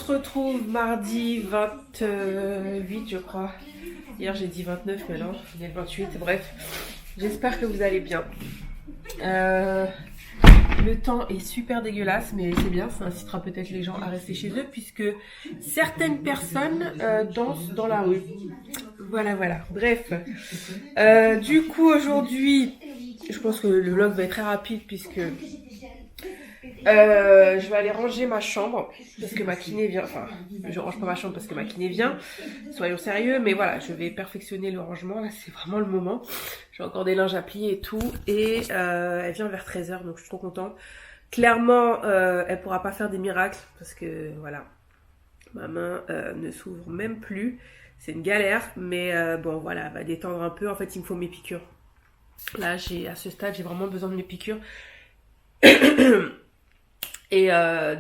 se retrouve mardi 28, je crois. Hier j'ai dit 29, mais non, il est le 28, bref. J'espère que vous allez bien. Le temps est super dégueulasse, mais c'est bien, ça incitera peut-être les gens à rester chez eux, puisque certaines personnes dansent dans la rue. Voilà, voilà. Bref. Du coup, aujourd'hui, je pense que le vlog va être très rapide, puisque je vais aller ranger ma chambre, parce que ma kiné vient. Enfin, je range pas ma chambre parce que ma kiné vient. Soyons sérieux, mais voilà, je vais perfectionner le rangement. Là, c'est vraiment le moment. J'ai encore des linges à plier et tout. Et elle vient vers 13h, donc je suis trop contente. Clairement, elle pourra pas faire des miracles, parce que voilà, ma main ne s'ouvre même plus. C'est une galère, mais bon, voilà, elle va détendre un peu. En fait, il me faut mes piqûres. Là, à ce stade, j'ai vraiment besoin de mes piqûres. Et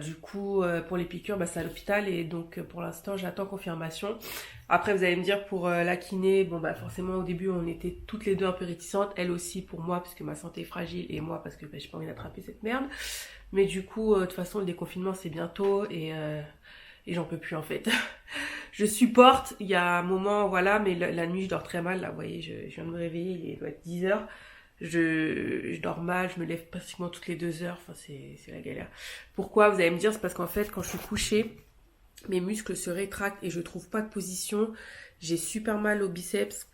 du coup, pour les piqûres, c'est à l'hôpital. Et donc, pour l'instant, j'attends confirmation. Après, vous allez me dire, pour la kiné, bon, forcément, au début, on était toutes les deux un peu réticentes. Elle aussi, pour moi, parce que ma santé est fragile. Et moi, parce que j'ai pas envie d'attraper cette merde. Mais du coup, de toute façon, le déconfinement, c'est bientôt. Et j'en peux plus, en fait. Je supporte. Il y a un moment, voilà. Mais la nuit, je dors très mal. Là, vous voyez, je viens de me réveiller. Il doit être 10h. Je dors mal, je me lève pratiquement toutes les 2 heures, enfin c'est la galère. Pourquoi? Vous allez me dire, c'est parce qu'en fait quand je suis couchée, mes muscles se rétractent et je trouve pas de position. J'ai super mal aux biceps,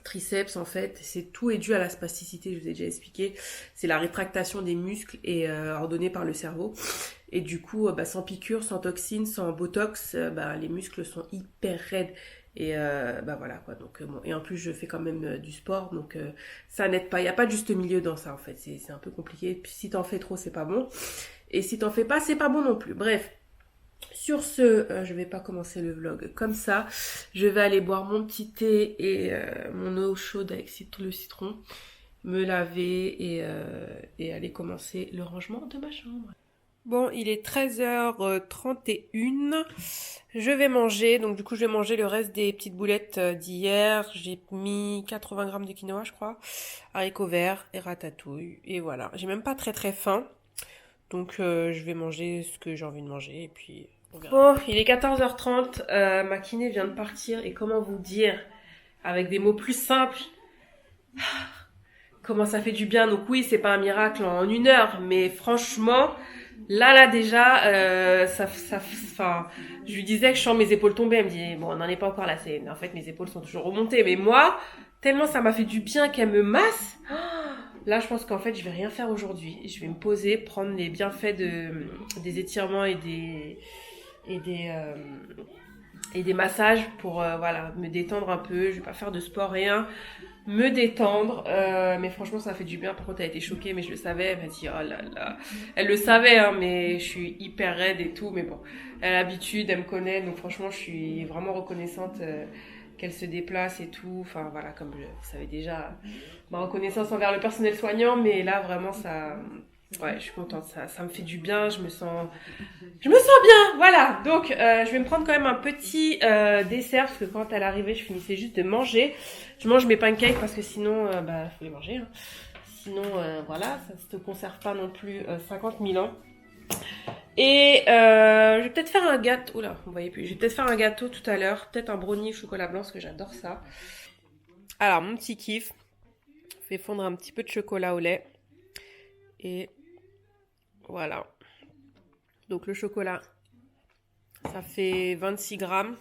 triceps en fait. Tout est dû à la spasticité, je vous ai déjà expliqué. C'est la rétractation des muscles et ordonnée par le cerveau. Et du coup, sans piqûre, sans toxines, sans botox, les muscles sont hyper raides. Et voilà quoi. Donc bon, et en plus je fais quand même du sport, donc ça n'aide pas. Il y a pas de juste milieu dans ça en fait. C'est un peu compliqué. Puis si t'en fais trop, c'est pas bon. Et si t'en fais pas, c'est pas bon non plus. Bref. Sur ce, je vais pas commencer le vlog comme ça. Je vais aller boire mon petit thé et mon eau chaude avec le citron, me laver et aller commencer le rangement de ma chambre. Bon, il est 13h31. Je vais manger. Donc du coup, je vais manger le reste des petites boulettes d'hier. J'ai mis 80 grammes de quinoa, je crois. Haricots verts et ratatouille. Et voilà. J'ai même pas très très faim. Donc je vais manger ce que j'ai envie de manger. Et puis on verra. Bon, il est 14h30. Ma kiné vient de partir. Et comment vous dire, avec des mots plus simples, comment ça fait du bien. Donc oui, c'est pas un miracle en 1 heure. Mais franchement... Là déjà, enfin, je lui disais que je sens mes épaules tomber. Elle me dit, bon, on n'en est pas encore là. En fait, mes épaules sont toujours remontées. Mais moi, tellement ça m'a fait du bien qu'elle me masse. Là, je pense qu'en fait, je vais rien faire aujourd'hui. Je vais me poser, prendre les bienfaits des étirements et des massages pour voilà, me détendre un peu. Je vais pas faire de sport, rien. Me détendre, mais franchement ça fait du bien. Par contre elle a été choquée, mais je le savais. Elle m'a dit oh là là, elle le savait hein, mais je suis hyper raide et tout, mais bon, elle a l'habitude, elle me connaît, donc franchement je suis vraiment reconnaissante qu'elle se déplace et tout. Enfin voilà, comme vous savez déjà, ma reconnaissance envers le personnel soignant, mais là vraiment ça, ouais, je suis contente, ça me fait du bien, je me sens bien, voilà. Donc je vais me prendre quand même un petit dessert, parce que quand elle arrivait, je finissais juste de manger. Je mange mes pancakes parce que sinon, faut les manger. Hein. Sinon, voilà, ça ne se conserve pas non plus 50 000 ans. Et je vais peut-être faire un gâteau. Oula, vous voyez plus. Je vais peut-être faire un gâteau tout à l'heure. Peut-être un brownie chocolat blanc, parce que j'adore ça. Alors, mon petit kiff. Je vais fondre un petit peu de chocolat au lait. Et voilà. Donc, le chocolat, ça fait 26 grammes.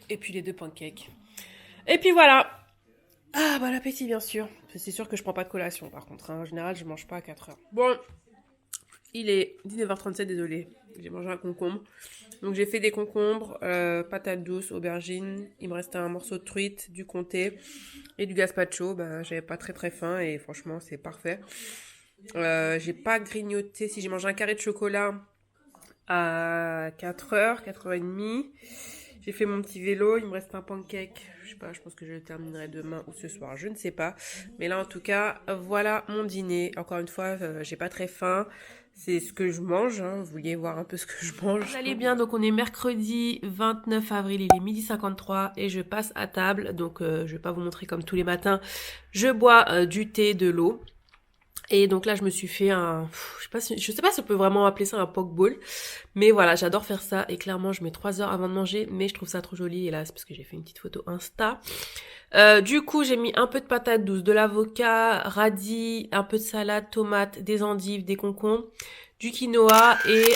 Et puis, les 2 pancakes. Et puis, voilà. Ah, bon appétit, bien sûr. C'est sûr que je prends pas de collation, par contre. Hein. En général, je mange pas à 4 heures. Bon, il est 19h37, désolé. J'ai mangé un concombre. Donc, j'ai fait des concombres, patates douces, aubergines. Il me restait un morceau de truite, du comté et du gazpacho. J'avais pas très très faim et franchement, c'est parfait. J'ai pas grignoté. Si j'ai mangé un carré de chocolat à 4h, 4h30. J'ai fait mon petit vélo, il me reste un pancake, je sais pas, je pense que je le terminerai demain ou ce soir, je ne sais pas. Mais là en tout cas, voilà mon dîner. Encore une fois, j'ai pas très faim, c'est ce que je mange, hein. Vous vouliez voir un peu ce que je mange. Vous allez bien, donc on est mercredi 29 avril, il est 12h53 et je passe à table. Donc je vais pas vous montrer comme tous les matins, je bois du thé, de l'eau. Et donc là, je me suis fait je sais pas si on peut vraiment appeler ça un poke bowl. Mais voilà, j'adore faire ça. Et clairement, je mets 3 heures avant de manger. Mais je trouve ça trop joli. Et là, c'est parce que j'ai fait une petite photo Insta. Du coup, j'ai mis un peu de patates douces, de l'avocat, radis, un peu de salade, tomates, des endives, des concombres, du quinoa et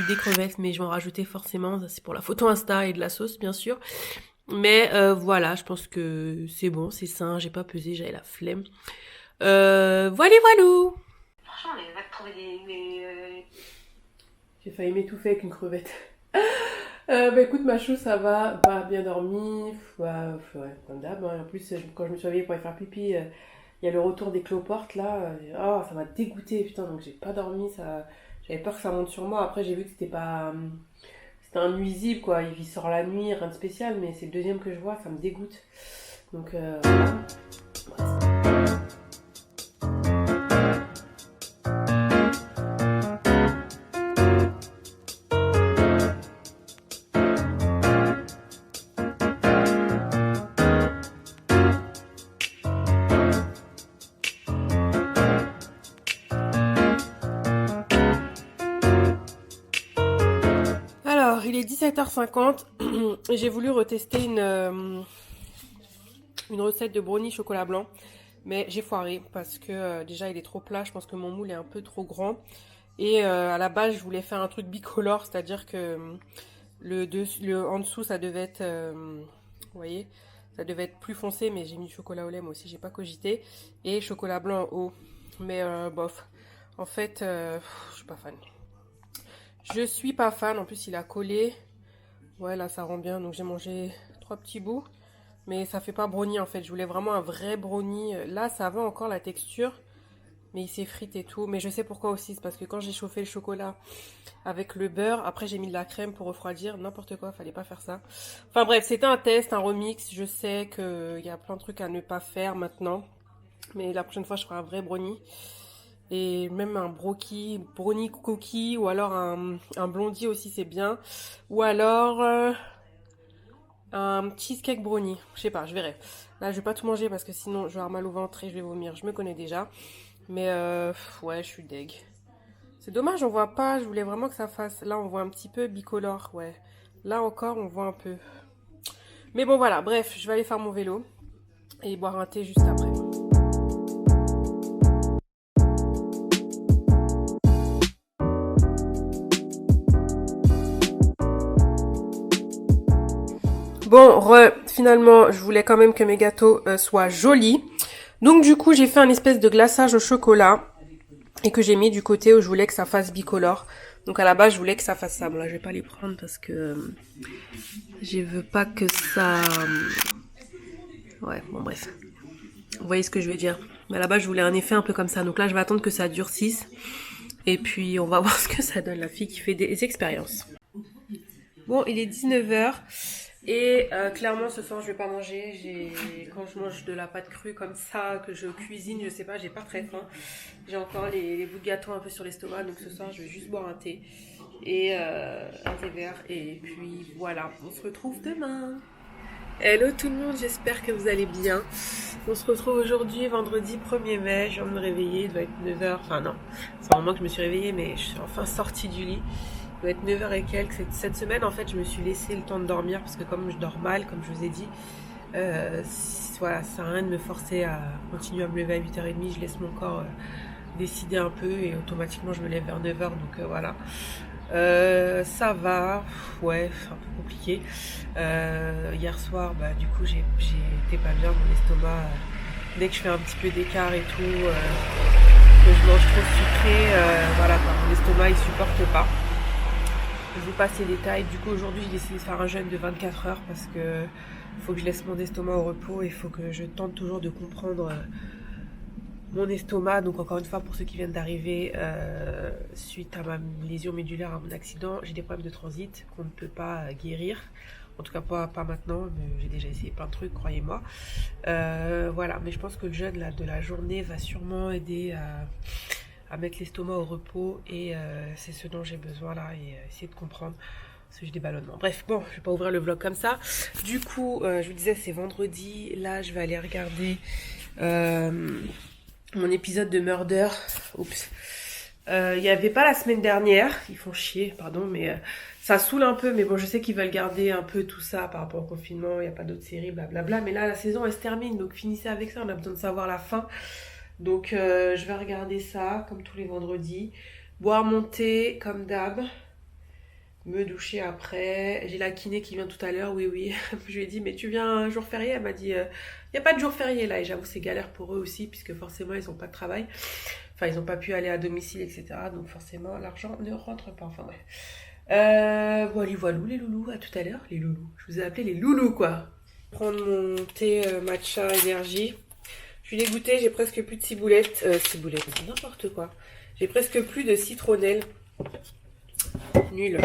des crevettes. Mais je vais en rajouter forcément. Ça, c'est pour la photo Insta et de la sauce, bien sûr. Mais voilà, je pense que c'est bon, c'est sain. J'ai pas pesé, j'avais la flemme. Voilà, voilou. Franchement, on va trouver J'ai failli m'étouffer avec une crevette. Bah écoute, ma chou, ça va, pas bien dormi, bah, ouais, comme d'hab. Hein. En plus, quand je me suis réveillée pour aller faire pipi, il y a le retour des cloportes là. Oh, ça m'a dégoûté, putain, donc j'ai pas dormi. J'avais peur que ça monte sur moi. Après, j'ai vu que c'était pas. C'était un nuisible quoi. Il sort la nuit, rien de spécial, mais c'est le deuxième que je vois, ça me dégoûte. Donc, voilà. Alors, il est 17h50 et j'ai voulu retester une recette de brownie chocolat blanc, mais j'ai foiré parce que déjà il est trop plat, je pense que mon moule est un peu trop grand et à la base je voulais faire un truc bicolore, c'est-à-dire que le en dessous ça devait être, vous voyez, ça devait être plus foncé, mais j'ai mis du chocolat au lait moi aussi, j'ai pas cogité, et chocolat blanc en haut, mais bof, en fait je suis pas fan. Je suis pas fan, en plus il a collé. Ouais, là ça rend bien, donc j'ai mangé 3 petits bouts. Mais ça fait pas brownie en fait, je voulais vraiment un vrai brownie. Là ça va encore la texture, mais il s'effrite et tout. Mais je sais pourquoi aussi, c'est parce que quand j'ai chauffé le chocolat avec le beurre, après j'ai mis de la crème pour refroidir, n'importe quoi, fallait pas faire ça. Enfin bref, c'était un test, un remix, je sais qu'il y a plein de trucs à ne pas faire maintenant. Mais la prochaine fois je ferai un vrai brownie. Et même un brownie cookie, ou alors un blondie aussi c'est bien. Ou alors un cheesecake brownie. Je sais pas, je verrai. Là je vais pas tout manger parce que sinon je vais avoir mal au ventre et je vais vomir. Je me connais déjà. Mais ouais, je suis deg. C'est dommage, on voit pas. Je voulais vraiment que ça fasse. Là on voit un petit peu bicolore, ouais. Là encore on voit un peu. Mais bon voilà, bref, je vais aller faire mon vélo et boire un thé juste après. Bon, finalement, je voulais quand même que mes gâteaux soient jolis. Donc du coup, j'ai fait un espèce de glaçage au chocolat et que j'ai mis du côté où je voulais que ça fasse bicolore. Donc à la base, je voulais que ça fasse ça. Bon là, je vais pas les prendre parce que je veux pas que ça... Ouais, bon bref. Vous voyez ce que je veux dire. Mais à la base, je voulais un effet un peu comme ça. Donc là, je vais attendre que ça durcisse. Et puis, on va voir ce que ça donne, la fille qui fait des expériences. Bon, il est 19h. Et clairement ce soir je vais pas manger. Quand je mange de la pâte crue comme ça, que je cuisine, je sais pas, j'ai pas très faim. J'ai encore les bouts de gâteau un peu sur l'estomac, donc ce soir je vais juste boire un thé et un thé vert. Et puis voilà, on se retrouve demain. Hello tout le monde, j'espère que vous allez bien. On se retrouve aujourd'hui, vendredi 1er mai. Je viens de me réveiller, il doit être 9h. Enfin non, c'est un moment que je me suis réveillée, mais je suis enfin sortie du lit. Il doit être 9h et quelques. Cette semaine, en fait, je me suis laissé le temps de dormir parce que comme je dors mal, comme je vous ai dit, voilà, ça sert à rien de me forcer à continuer à me lever à 8h30. Je laisse mon corps décider un peu et automatiquement je me lève vers 9h. Donc voilà. Ça va, ouais, c'est un peu compliqué. Hier soir, bah, du coup, j'étais pas bien, mon estomac. Dès que je fais un petit peu d'écart et tout, que je mange trop sucré, voilà, mon estomac il supporte pas. Je vous passe les détails. Du coup, aujourd'hui, j'ai décidé de faire un jeûne de 24 heures parce que faut que je laisse mon estomac au repos et il faut que je tente toujours de comprendre mon estomac. Donc, encore une fois, pour ceux qui viennent d'arriver, suite à ma lésion médulaire, à mon accident, j'ai des problèmes de transit qu'on ne peut pas guérir. En tout cas, pas maintenant, mais j'ai déjà essayé plein de trucs, croyez-moi. Voilà, mais je pense que le jeûne là, de la journée va sûrement aider à mettre l'estomac au repos et c'est ce dont j'ai besoin là et essayer de comprendre parce que j'ai des ballonnements. Bref, bon, je vais pas ouvrir le vlog comme ça. Du coup, je vous disais, c'est vendredi. Là, je vais aller regarder mon épisode de Murder. Oups. Il n'y avait pas la semaine dernière. Ils font chier, pardon, mais ça saoule un peu. Mais bon, je sais qu'ils veulent garder un peu tout ça par rapport au confinement. Il n'y a pas d'autres séries, blablabla. Mais là, la saison, elle se termine. Donc, finissez avec ça. On a besoin de savoir la fin. Donc, je vais regarder ça, comme tous les vendredis. Boire mon thé, comme d'hab. Me doucher après. J'ai la kiné qui vient tout à l'heure, oui. Je lui ai dit, mais tu viens un jour férié? Elle m'a dit, il n'y a pas de jour férié là. Et j'avoue, c'est galère pour eux aussi, puisque forcément, ils n'ont pas de travail. Enfin, ils n'ont pas pu aller à domicile, etc. Donc forcément, l'argent ne rentre pas. Enfin bref. Voilà, les loulous. À tout à l'heure, les loulous. Je vous ai appelé les loulous, quoi. Prendre mon thé matcha énergie. Je suis dégoûtée, j'ai presque plus de ciboulettes. Ciboulettes, c'est n'importe quoi. J'ai presque plus de citronnelle. Nul.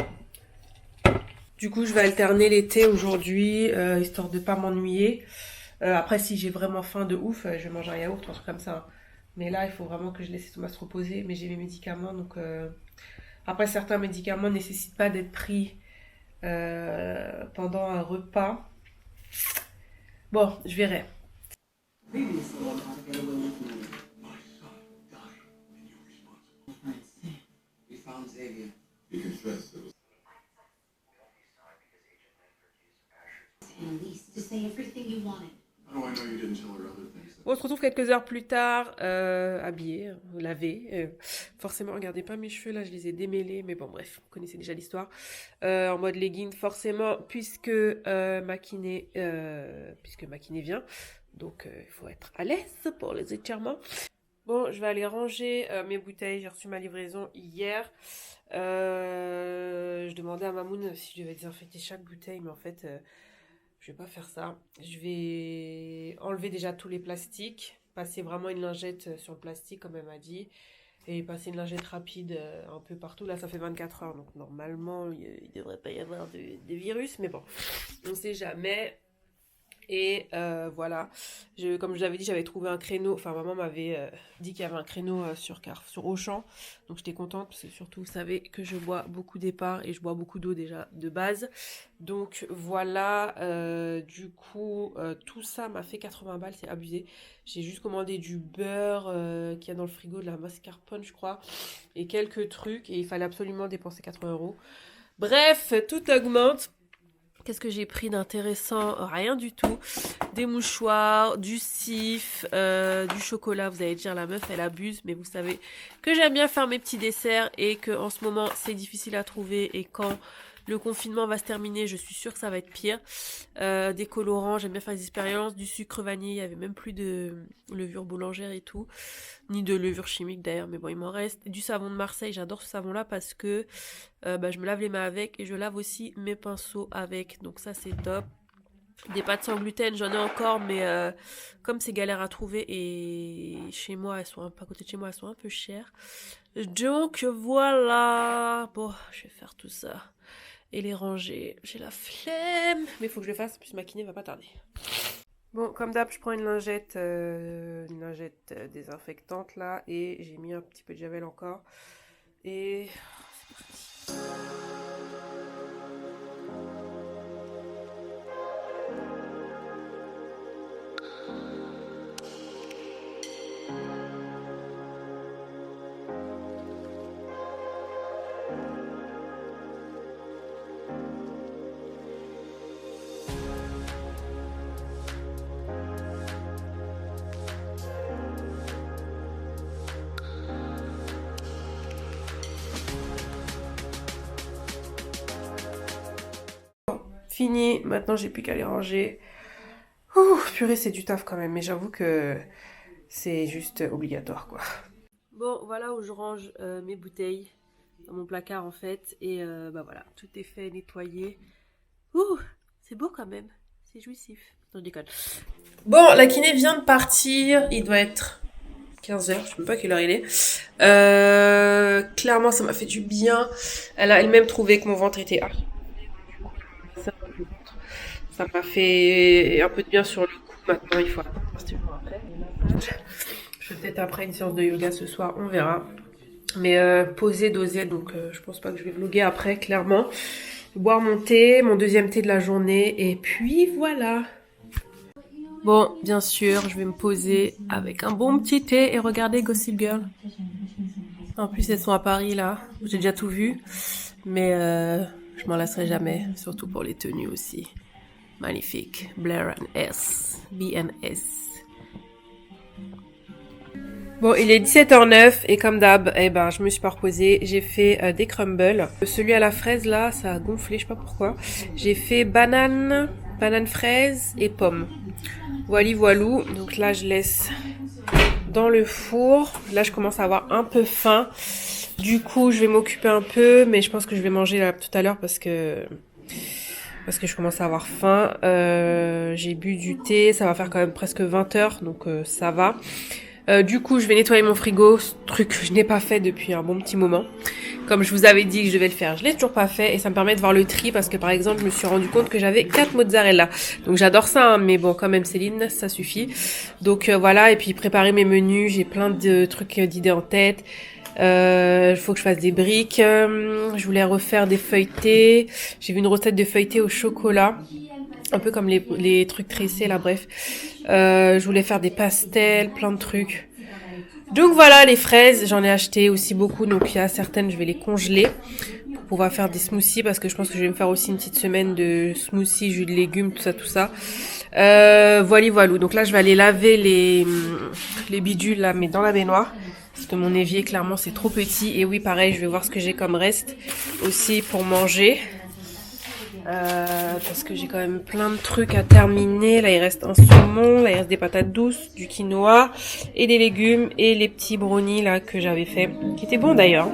Du coup, je vais alterner les thés aujourd'hui, histoire de pas m'ennuyer. Après, si j'ai vraiment faim de ouf, je vais manger un yaourt, un truc comme ça. Mais là, il faut vraiment que je laisse Thomas se reposer. Mais j'ai mes médicaments, donc... Après, certains médicaments ne nécessitent pas d'être pris pendant un repas. Bon, je verrai. On se retrouve quelques heures plus tard, habillés, lavés. Forcément, regardez pas mes cheveux, là, je les ai démêlés. Mais bon, bref, vous connaissez déjà l'histoire. En mode legging, forcément, puisque ma kiné vient. Donc, il faut être à l'aise pour les étirements. Bon, je vais aller ranger mes bouteilles. J'ai reçu ma livraison hier. Je demandais à Mamoun si je devais désinfecter chaque bouteille, mais en fait... je vais pas faire ça. Je vais enlever déjà tous les plastiques, passer vraiment une lingette sur le plastique comme elle m'a dit, et passer une lingette rapide un peu partout. Là, ça fait 24 heures, donc normalement, il devrait pas y avoir de virus, mais bon, on sait jamais. Et voilà, comme je l'avais dit, j'avais trouvé un créneau, enfin maman m'avait dit qu'il y avait un créneau sur Auchan, donc j'étais contente parce que surtout vous savez que je bois beaucoup d'épargne et je bois beaucoup d'eau déjà de base. Donc voilà, du coup tout ça m'a fait 80 balles, c'est abusé. J'ai juste commandé du beurre qu'il y a dans le frigo, de la mascarpone je crois, et quelques trucs, et il fallait absolument dépenser 80 €. Bref, tout augmente. Qu'est-ce que j'ai pris d'intéressant? Rien du tout. Des mouchoirs, du sif, du chocolat. Vous allez dire la meuf elle abuse, mais vous savez que j'aime bien faire mes petits desserts et que en ce moment c'est difficile à trouver, et quand le confinement va se terminer, je suis sûre que ça va être pire. Des colorants, j'aime bien faire des expériences, du sucre vanille, il y avait même plus de levure boulangère et tout, ni de levure chimique d'ailleurs, mais bon il m'en reste. Et du savon de Marseille, j'adore ce savon là parce que je me lave les mains avec, et je lave aussi mes pinceaux avec, donc ça c'est top. Des pâtes sans gluten, j'en ai encore, mais comme c'est galère à trouver, et chez moi, à côté de chez moi, elles sont un peu chères. Donc voilà, bon, je vais faire tout ça et les ranger. J'ai la flemme, mais il faut que je le fasse, puisque ma kiné va pas tarder. Bon, comme d'hab, je prends une lingette désinfectante là, et j'ai mis un petit peu de javel encore. Et c'est parti. Fini, maintenant j'ai plus qu'à les ranger. Ouh, purée, c'est du taf quand même, mais j'avoue que c'est juste obligatoire quoi. Bon, voilà où je range mes bouteilles, dans mon placard en fait, et voilà, tout est fait, nettoyé. Ouh, c'est beau quand même, c'est jouissif. Non, je déconne. Bon, la kiné vient de partir, il doit être 15 h, je sais même pas quelle heure il est. Clairement, ça m'a fait du bien. Elle a elle-même trouvé que mon ventre était archi. Ça m'a fait un peu de bien sur le coup. Maintenant, il faut attendre après. Je fais peut-être après une séance de yoga ce soir, on verra. Mais poser, doser, donc je pense pas que je vais vlogger après, clairement. Boire mon thé, mon deuxième thé de la journée, et puis voilà. Bon, bien sûr, je vais me poser avec un bon petit thé et regarder Gossip Girl. En plus, elles sont à Paris, là. J'ai déjà tout vu. Mais je m'en lasserai jamais, surtout pour les tenues aussi. Magnifique. Blair and S. BNS. Bon, il est 17h09 et comme d'hab, je me suis pas reposée. J'ai fait des crumbles. Celui à la fraise, là, ça a gonflé, je sais pas pourquoi. J'ai fait banane fraise et pomme. Voilou. Donc là, je laisse dans le four. Là, je commence à avoir un peu faim. Du coup, je vais m'occuper un peu, mais je pense que je vais manger là tout à l'heure parce que je commence à avoir faim. J'ai bu du thé, ça va faire quand même presque 20h, donc ça va. Du coup, je vais nettoyer mon frigo, ce truc que je n'ai pas fait depuis un bon petit moment. Comme je vous avais dit que je devais le faire, je l'ai toujours pas fait et ça me permet de voir le tri parce que par exemple, je me suis rendu compte que j'avais 4 mozzarella. Donc j'adore ça, hein, mais bon, quand même Céline, ça suffit. Donc voilà, et puis préparer mes menus, j'ai plein de trucs d'idées en tête. Il faut que je fasse des briques. Je voulais refaire des feuilletés. J'ai vu une recette de feuilletés au chocolat. Un peu comme les trucs tressés là, bref. Je voulais faire des pastels, plein de trucs. Donc voilà, les fraises, j'en ai acheté aussi beaucoup. Donc il y a certaines, je vais les congeler pour pouvoir faire des smoothies parce que je pense que je vais me faire aussi une petite semaine de smoothies, jus de légumes, tout ça. Voilou. Donc là, je vais aller laver les bidules là, mais dans la baignoire. Parce que mon évier, clairement, c'est trop petit. Et oui, pareil, je vais voir ce que j'ai comme reste aussi pour manger. Parce que j'ai quand même plein de trucs à terminer. Là, il reste un saumon, là, il reste des patates douces, du quinoa et des légumes et les petits brownies là que j'avais fait, qui étaient bons d'ailleurs.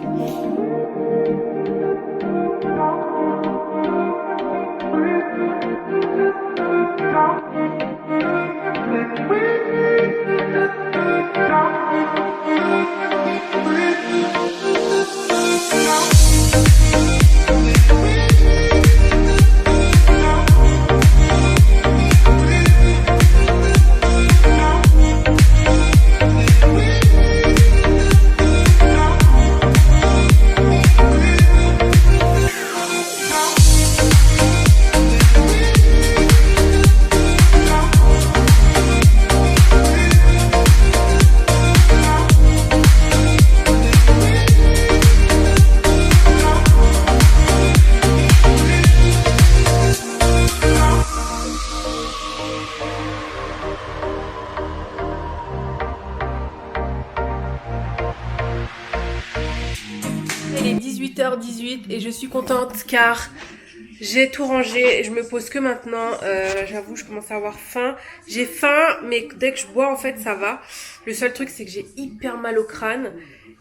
Il est 18h18 et je suis contente car j'ai tout rangé. Je me pose que maintenant. J'avoue, je commence à avoir faim. J'ai faim, mais dès que je bois, en fait, ça va. Le seul truc, c'est que j'ai hyper mal au crâne.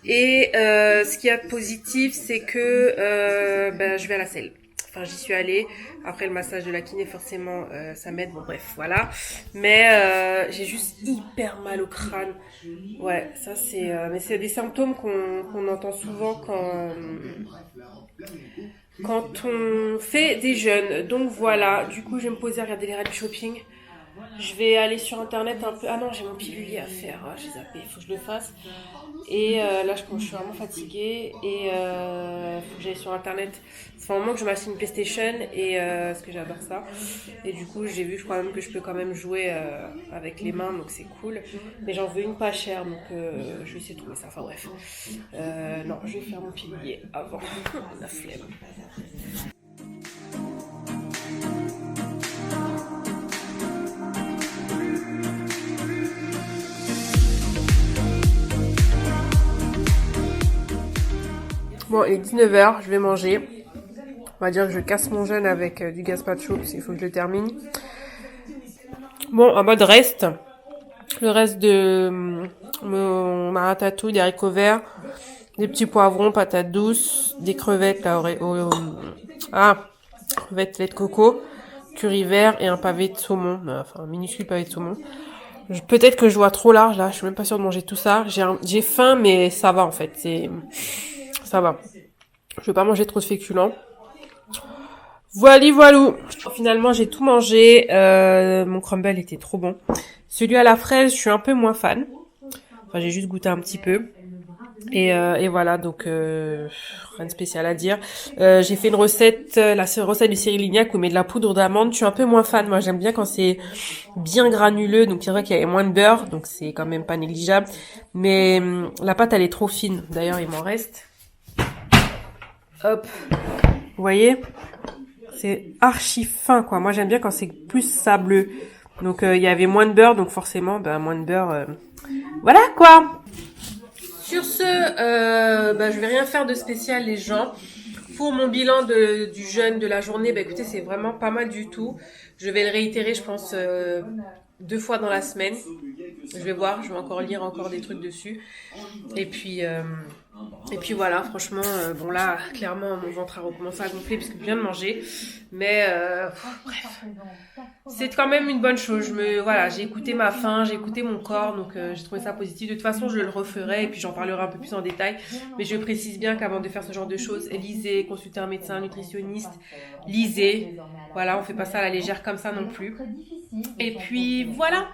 Et ce qu'il y a de positif, c'est que je vais à la selle. Enfin, j'y suis allée. Après le massage de la kiné, forcément, ça m'aide. Bon, bref, voilà. Mais j'ai juste hyper mal au crâne. Ouais, ça c'est... mais c'est des symptômes qu'on entend souvent quand on fait des jeûnes. Donc voilà, du coup, je vais me poser à regarder les règles shopping. Je vais aller sur internet un peu. Ah non, j'ai mon pilulier à faire. J'ai zappé, il faut que je le fasse. Et là, je suis vraiment fatiguée. Et faut que j'aille sur internet. Ça fait un moment que je m'achète une PlayStation. Et parce que j'adore ça. Et du coup, j'ai vu, je crois même que je peux quand même jouer avec les mains. Donc c'est cool. Mais j'en veux une pas chère. Donc je vais essayer de trouver ça. Enfin bref. Non, je vais faire mon pilulier avant. La flemme. Bon, il est 19h, je vais manger. On va dire que je casse mon jeûne avec du gazpacho, parce qu'il faut que je le termine. Bon, en mode reste. Le reste de ma ratatouille, des haricots verts, des petits poivrons, patates douces, des crevettes, là, crevettes lait de coco, curry vert et un pavé de saumon. Enfin, un minuscule pavé de saumon. Peut-être que je vois trop large, là. Je suis même pas sûre de manger tout ça. J'ai faim, mais ça va, en fait. Ça va. Je veux pas manger trop de féculents. Voilou. Finalement, j'ai tout mangé. Mon crumble était trop bon. Celui à la fraise, je suis un peu moins fan. Enfin, j'ai juste goûté un petit peu. Et voilà, donc rien de spécial à dire. J'ai fait une recette, la recette de Cyril Lignac où il met de la poudre d'amande. Je suis un peu moins fan, moi j'aime bien quand c'est bien granuleux, donc c'est vrai qu'il y avait moins de beurre, donc c'est quand même pas négligeable. Mais la pâte elle est trop fine, d'ailleurs il m'en reste. Hop, vous voyez, c'est archi fin quoi. Moi j'aime bien quand c'est plus sableux. Donc il y avait moins de beurre, donc forcément moins de beurre. Voilà quoi. Sur ce, je vais rien faire de spécial les gens. Pour mon bilan du jeûne de la journée, écoutez, c'est vraiment pas mal du tout. Je vais le réitérer, je pense, 2 fois dans la semaine. Je vais voir, je vais encore lire encore des trucs dessus. Et puis voilà, franchement, bon là, clairement, mon ventre a recommencé à gonfler puisque je viens de manger. Mais bref, c'est quand même une bonne chose. Voilà, j'ai écouté ma faim, j'ai écouté mon corps, donc j'ai trouvé ça positif. De toute façon, je le referai et puis j'en parlerai un peu plus en détail. Mais je précise bien qu'avant de faire ce genre de choses, lisez, consultez un médecin, un nutritionniste, lisez. Voilà, on fait pas ça à la légère comme ça non plus. Et puis voilà.